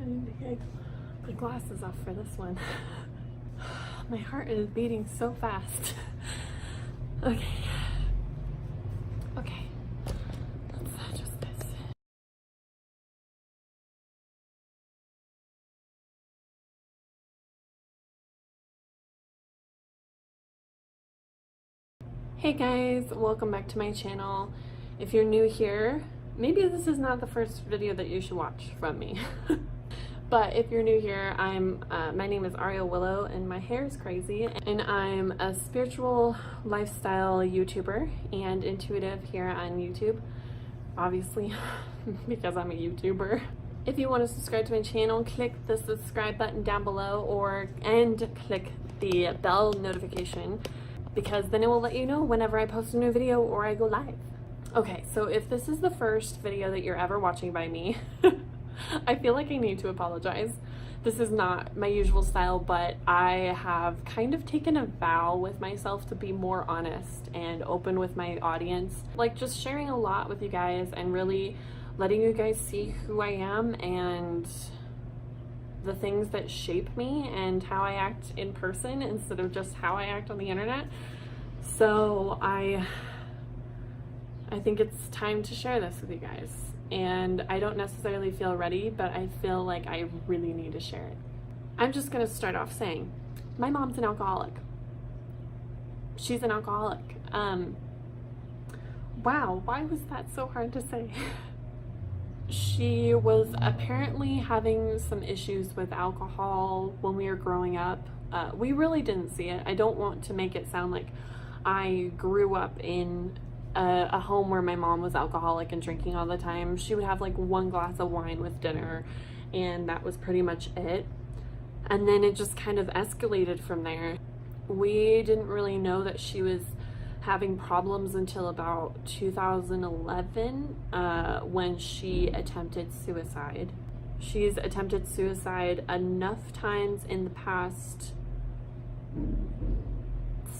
need to get my glasses off for this one. My heart is beating so fast. Okay. Okay. Let's adjust this. Hey guys, welcome back to my channel. If you're new here, maybe this is not the first video that you should watch from me. But if you're new here, my name is Ariel Willow and my hair is crazy, and I'm a spiritual lifestyle YouTuber and intuitive here on YouTube, obviously, because I'm a YouTuber. If you want to subscribe to my channel, click the subscribe button down below and click the bell notification, because then it will let you know whenever I post a new video or I go live. Okay, so if this is the first video that you're ever watching by me, I feel like I need to apologize. This is not my usual style, but I have kind of taken a vow with myself to be more honest and open with my audience. Like, just sharing a lot with you guys and really letting you guys see who I am and the things that shape me and how I act in person instead of just how I act on the internet. So I think it's time to share this with you guys. And I don't necessarily feel ready, but I feel like I really need to share it. I'm just gonna start off saying, my mom's an alcoholic. She's an alcoholic. Wow, why was that so hard to say? She was apparently having some issues with alcohol when we were growing up. We really didn't see it. I don't want to make it sound like I grew up in a home where my mom was alcoholic and drinking all the time. She would have like one glass of wine with dinner, and that was pretty much it. And then it just kind of escalated from there. We didn't really know that she was having problems until about 2011, when she attempted suicide. She's attempted suicide enough times in the past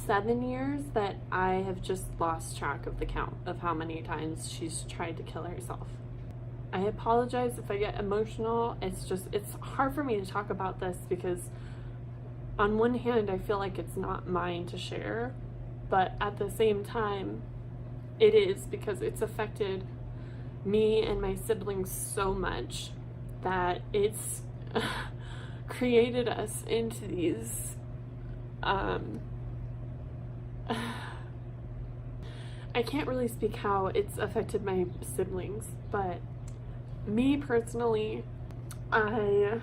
7 years that I have just lost track of the count of how many times she's tried to kill herself. I apologize if I get emotional. It's hard for me to talk about this because on one hand I feel like it's not mine to share, but at the same time it is, because it's affected me and my siblings so much that it's created us into these I can't really speak how it's affected my siblings, but me personally, I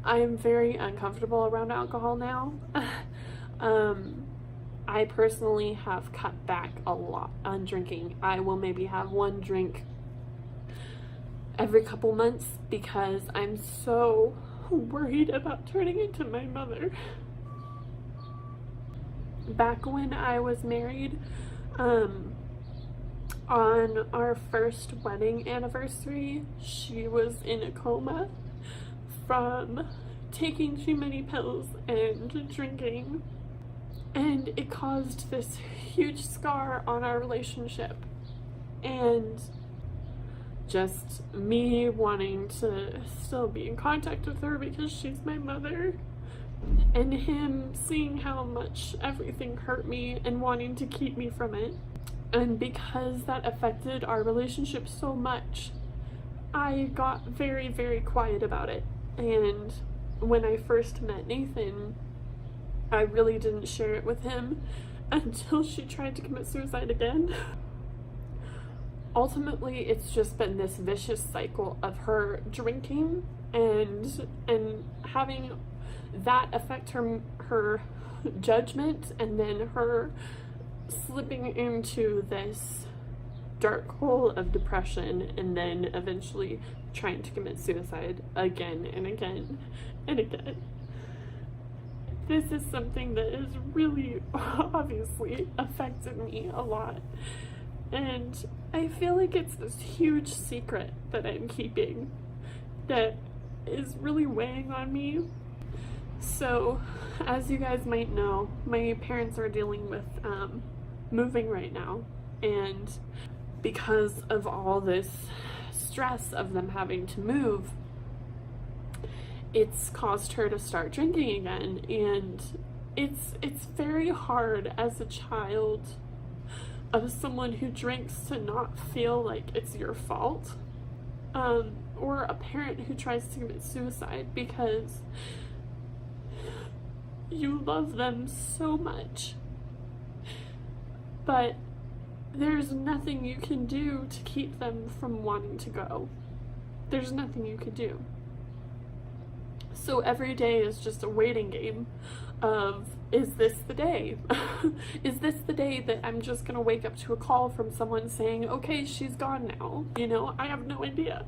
am very uncomfortable around alcohol now. I personally have cut back a lot on drinking. I will maybe have one drink every couple months because I'm so worried about turning into my mother. Back when I was married, on our first wedding anniversary, she was in a coma from taking too many pills and drinking, and it caused this huge scar on our relationship. And just me wanting to still be in contact with her because she's my mother, and him seeing how much everything hurt me and wanting to keep me from it. And because that affected our relationship so much, I got very, very quiet about it. And when I first met Nathan, I really didn't share it with him until she tried to commit suicide again. Ultimately, it's just been this vicious cycle of her drinking and having that affect her judgment, and then her slipping into this dark hole of depression, and then eventually trying to commit suicide again and again and again. This is something that has really obviously affected me a lot, and I feel like it's this huge secret that I'm keeping that is really weighing on me. So, as you guys might know, my parents are dealing with moving right now, and because of all this stress of them having to move, it's caused her to start drinking again. And it's very hard as a child of someone who drinks to not feel like it's your fault, or a parent who tries to commit suicide, because you love them so much, but there's nothing you can do to keep them from wanting to go. There's nothing you can do. So every day is just a waiting game of, is this the day? Is this the day that I'm just gonna wake up to a call from someone saying, okay, she's gone now? You know, I have no idea.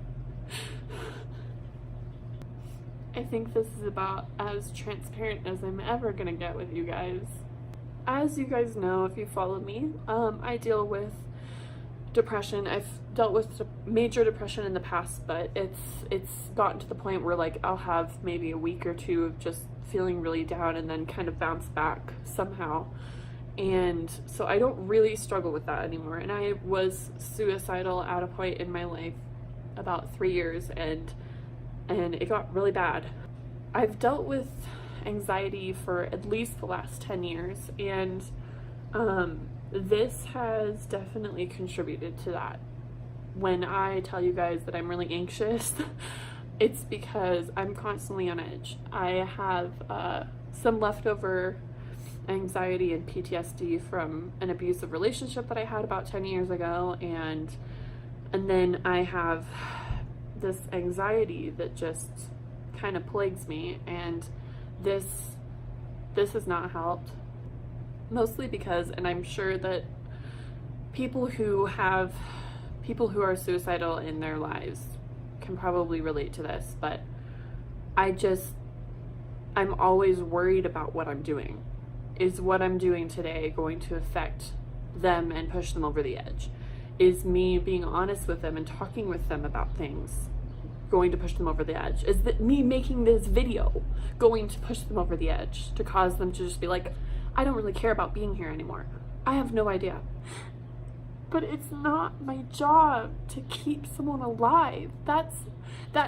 I think this is about as transparent as I'm ever gonna get with you guys. As you guys know, if you follow me, I deal with depression. I've dealt with major depression in the past, but it's gotten to the point where, like, I'll have maybe a week or two of just feeling really down and then kind of bounce back somehow. And so I don't really struggle with that anymore. And I was suicidal at a point in my life about 3 years, and it got really bad. I've dealt with anxiety for at least the last 10 years, and this has definitely contributed to that. When I tell you guys that I'm really anxious, it's because I'm constantly on edge. I have some leftover anxiety and PTSD from an abusive relationship that I had about 10 years ago, and then I have this anxiety that just kind of plagues me, and this has not helped. Mostly because, and I'm sure that people who are suicidal in their lives can probably relate to this, but I'm always worried about what I'm doing. Is what I'm doing today going to affect them and push them over the edge? Is me being honest with them and talking with them about things going to push them over the edge? Is that me making this video going to push them over the edge, to cause them to just be like, I don't really care about being here anymore? I have no idea. But it's not my job to keep someone alive. That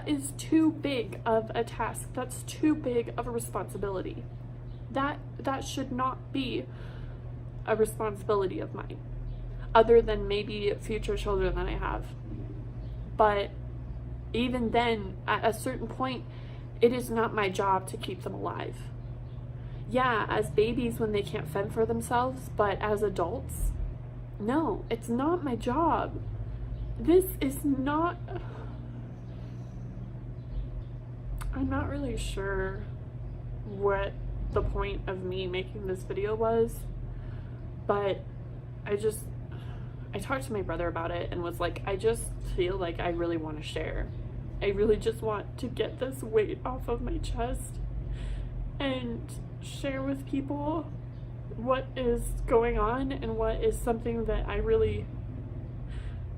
is too big of a task. That's too big of a responsibility. That should not be a responsibility of mine, other than maybe future children that I have. But even then, at a certain point, it is not my job to keep them alive. Yeah, as babies when they can't fend for themselves, but as adults, no, it's not my job. This is not... I'm not really sure what the point of me making this video was, but I talked to my brother about it and was like, I just feel like I really want to share. I really just want to get this weight off of my chest and share with people what is going on and what is something that I really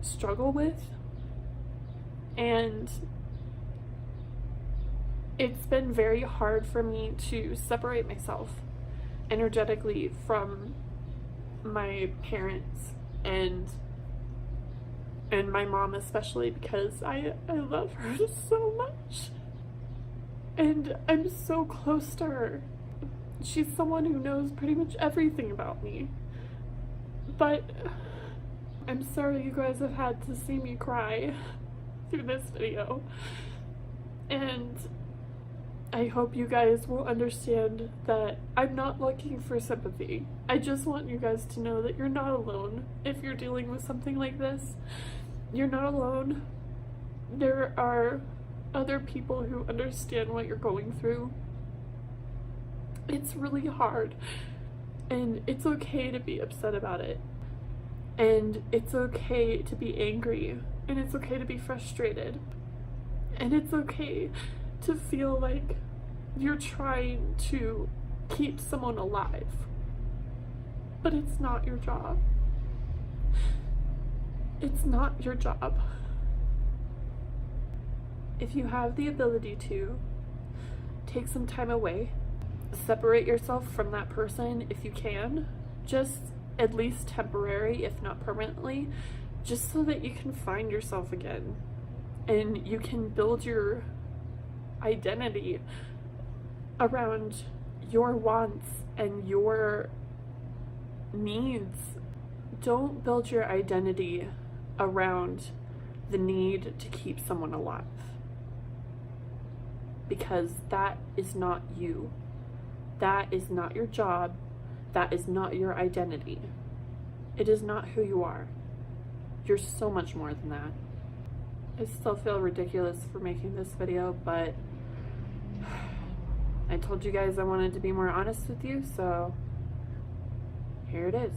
struggle with. And it's been very hard for me to separate myself energetically from my parents and my mom, especially because I love her so much and I'm so close to her. She's someone who knows pretty much everything about me. But I'm sorry you guys have had to see me cry through this video, and I hope you guys will understand that I'm not looking for sympathy. I just want you guys to know that you're not alone. If you're dealing with something like this, you're not alone. There are other people who understand what you're going through. It's really hard, and it's okay to be upset about it, and it's okay to be angry, and it's okay to be frustrated, and it's okay to feel like you're trying to keep someone alive, but it's not your job. It's not your job. If you have the ability to, take some time away, separate yourself from that person if you can, just at least temporary, if not permanently, just so that you can find yourself again and you can build your identity around your wants and your needs. Don't build your identity around the need to keep someone alive, because that is not you. That is not your job. That is not your identity. It is not who you are. You're so much more than that. I still feel ridiculous for making this video, but I told you guys I wanted to be more honest with you, so here it is.